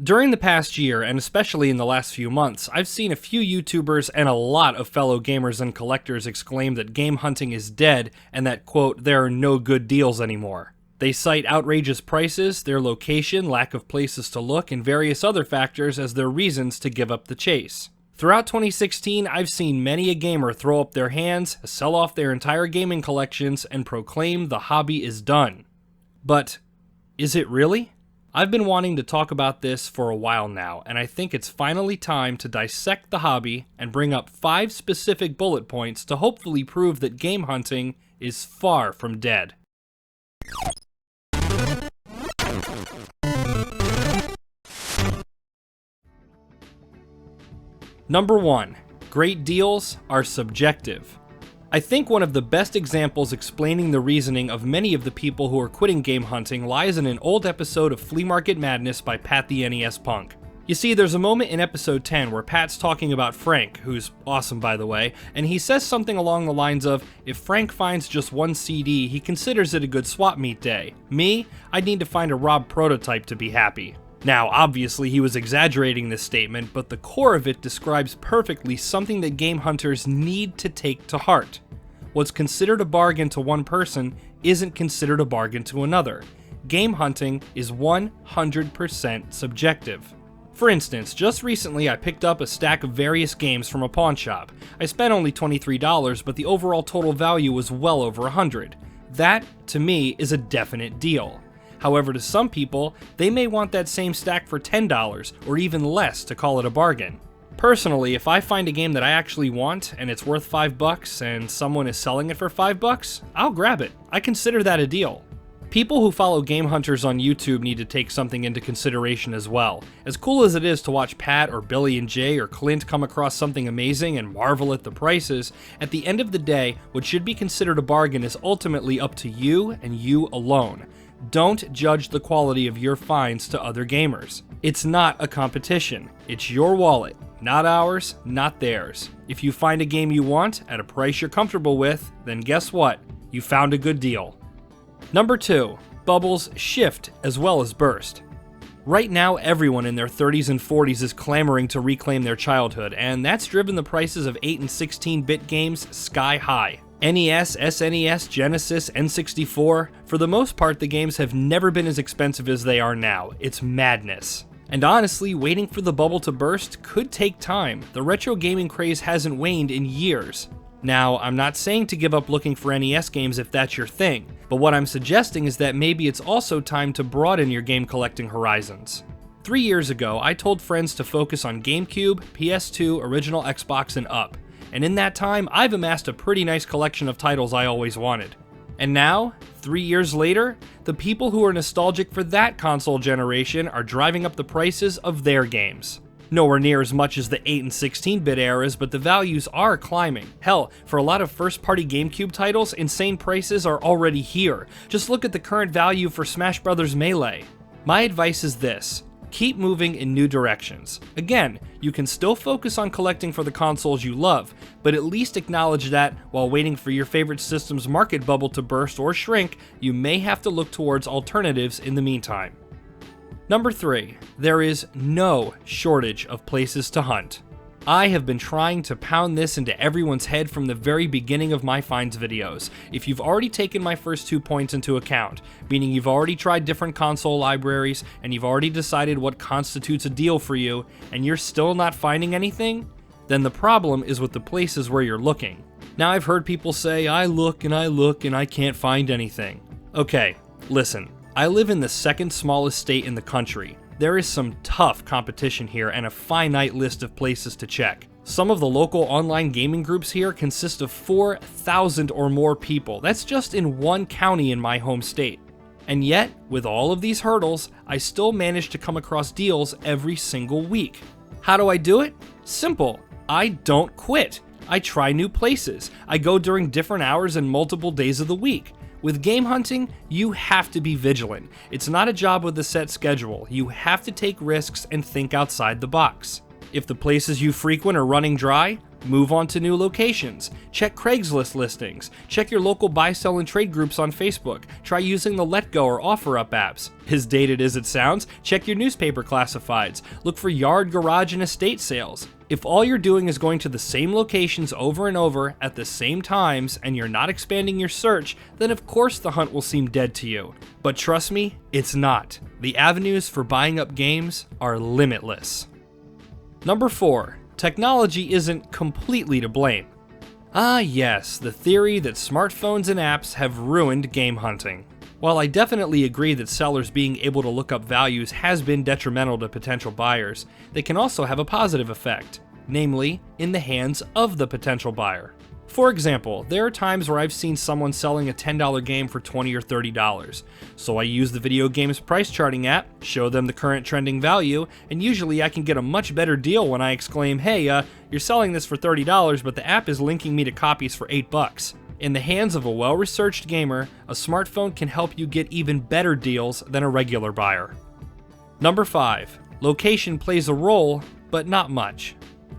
During the past year, and especially in the last few months, I've seen a few YouTubers and a lot of fellow gamers and collectors exclaim that game hunting is dead and that, quote, there are no good deals anymore. They cite outrageous prices, their location, lack of places to look, and various other factors as their reasons to give up the chase. Throughout 2016, I've seen many a gamer throw up their hands, sell off their entire gaming collections, and proclaim the hobby is done. But is it really? I've been wanting to talk about this for a while now, and I think it's finally time to dissect the hobby and bring up 5 specific bullet points to hopefully prove that game hunting is far from dead. Number 1. Great deals are subjective. I think one of the best examples explaining the reasoning of many of the people who are quitting game hunting lies in an old episode of Flea Market Madness by Pat the NES Punk. You see, there's a moment in episode 10 where Pat's talking about Frank, who's awesome by the way, and he says something along the lines of, if Frank finds just one CD, he considers it a good swap meet day. Me, I'd need to find a Rob prototype to be happy. Now, obviously he was exaggerating this statement, but the core of it describes perfectly something that game hunters need to take to heart. What's considered a bargain to one person isn't considered a bargain to another. Game hunting is 100% subjective. For instance, just recently I picked up a stack of various games from a pawn shop. I spent only $23, but the overall total value was well over $100. That, to me, is a definite deal. However, to some people, they may want that same stack for $10 or even less to call it a bargain. Personally, if I find a game that I actually want and it's worth $5 and someone is selling it for $5, I'll grab it. I consider that a deal. People who follow game hunters on YouTube need to take something into consideration as well. As cool as it is to watch Pat or Billy and Jay or Clint come across something amazing and marvel at the prices, at the end of the day, what should be considered a bargain is ultimately up to you and you alone. Don't judge the quality of your finds to other gamers. It's not a competition. It's your wallet. Not ours, not theirs. If you find a game you want at a price you're comfortable with, then guess what? You found a good deal. Number 2. Bubbles shift as well as burst. Right now, everyone in their 30s and 40s is clamoring to reclaim their childhood, and that's driven the prices of 8 and 16-bit games sky high. NES, SNES, Genesis, N64, for the most part the games have never been as expensive as they are now. It's madness. And honestly, waiting for the bubble to burst could take time. The retro gaming craze hasn't waned in years. Now, I'm not saying to give up looking for NES games if that's your thing, but what I'm suggesting is that maybe it's also time to broaden your game collecting horizons. 3 years ago, I told friends to focus on GameCube, PS2, original Xbox, and up. And in that time, I've amassed a pretty nice collection of titles I always wanted. And now, 3 years later, the people who are nostalgic for that console generation are driving up the prices of their games. Nowhere near as much as the 8 and 16-bit eras, but the values are climbing. Hell, for a lot of first-party GameCube titles, insane prices are already here. Just look at the current value for Smash Bros. Melee. My advice is this. Keep moving in new directions. Again, you can still focus on collecting for the consoles you love, but at least acknowledge that, while waiting for your favorite system's market bubble to burst or shrink, you may have to look towards alternatives in the meantime. Number 3. There is no shortage of places to hunt. I have been trying to pound this into everyone's head from the very beginning of my finds videos. If you've already taken my first 2 points into account, meaning you've already tried different console libraries, and you've already decided what constitutes a deal for you, and you're still not finding anything, then the problem is with the places where you're looking. Now, I've heard people say, I look and I can't find anything. Okay, listen, I live in the second smallest state in the country. There is some tough competition here and a finite list of places to check. Some of the local online gaming groups here consist of 4,000 or more people. That's just in one county in my home state. And yet, with all of these hurdles, I still manage to come across deals every single week. How do I do it? Simple. I don't quit. I try new places. I go during different hours and multiple days of the week. With game hunting, you have to be vigilant. It's not a job with a set schedule. You have to take risks and think outside the box. If the places you frequent are running dry, Move on to new locations. Check Craigslist listings. Check your local buy, sell, and trade groups on Facebook. Try using the Let Go or OfferUp apps. As dated as it sounds, check your newspaper classifieds. Look for yard, garage, and estate sales. If all you're doing is going to the same locations over and over at the same times and you're not expanding your search, then of course the hunt will seem dead to you. But trust me, it's not. The avenues for buying up games are limitless. Number 4. Technology isn't completely to blame. Ah yes, the theory that smartphones and apps have ruined game hunting. While I definitely agree that sellers being able to look up values has been detrimental to potential buyers, they can also have a positive effect, namely, in the hands of the potential buyer. For example, there are times where I've seen someone selling a $10 game for $20 or $30, so I use the video game's price charting app, show them the current trending value, and usually I can get a much better deal when I exclaim, hey, you're selling this for $30, but the app is linking me to copies for $8. In the hands of a well-researched gamer, a smartphone can help you get even better deals than a regular buyer. Number 5. Location plays a role, but not much.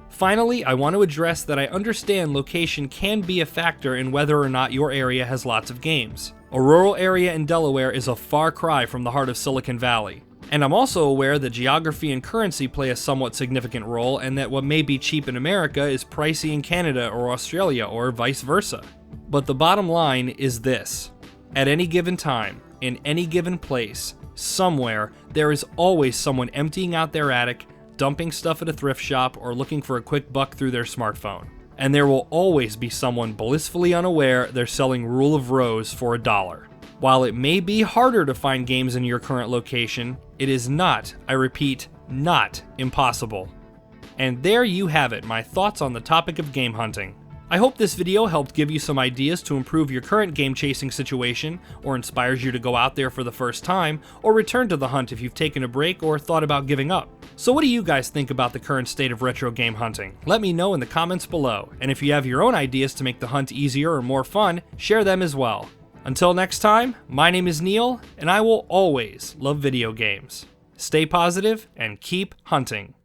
Finally, I want to address that I understand location can be a factor in whether or not your area has lots of games. A rural area in Delaware is a far cry from the heart of Silicon Valley. And I'm also aware that geography and currency play a somewhat significant role, and that what may be cheap in America is pricey in Canada or Australia, or vice versa. But the bottom line is this: at any given time, in any given place, somewhere, there is always someone emptying out their attic, dumping stuff at a thrift shop, or looking for a quick buck through their smartphone. And there will always be someone blissfully unaware they're selling Rule of Rose for $1. While it may be harder to find games in your current location, it is not, I repeat, not impossible. And there you have it, my thoughts on the topic of game hunting. I hope this video helped give you some ideas to improve your current game chasing situation, or inspires you to go out there for the first time, or return to the hunt if you've taken a break or thought about giving up. So what do you guys think about the current state of retro game hunting? Let me know in the comments below, and if you have your own ideas to make the hunt easier or more fun, share them as well. Until next time, my name is Neil, and I will always love video games. Stay positive and keep hunting.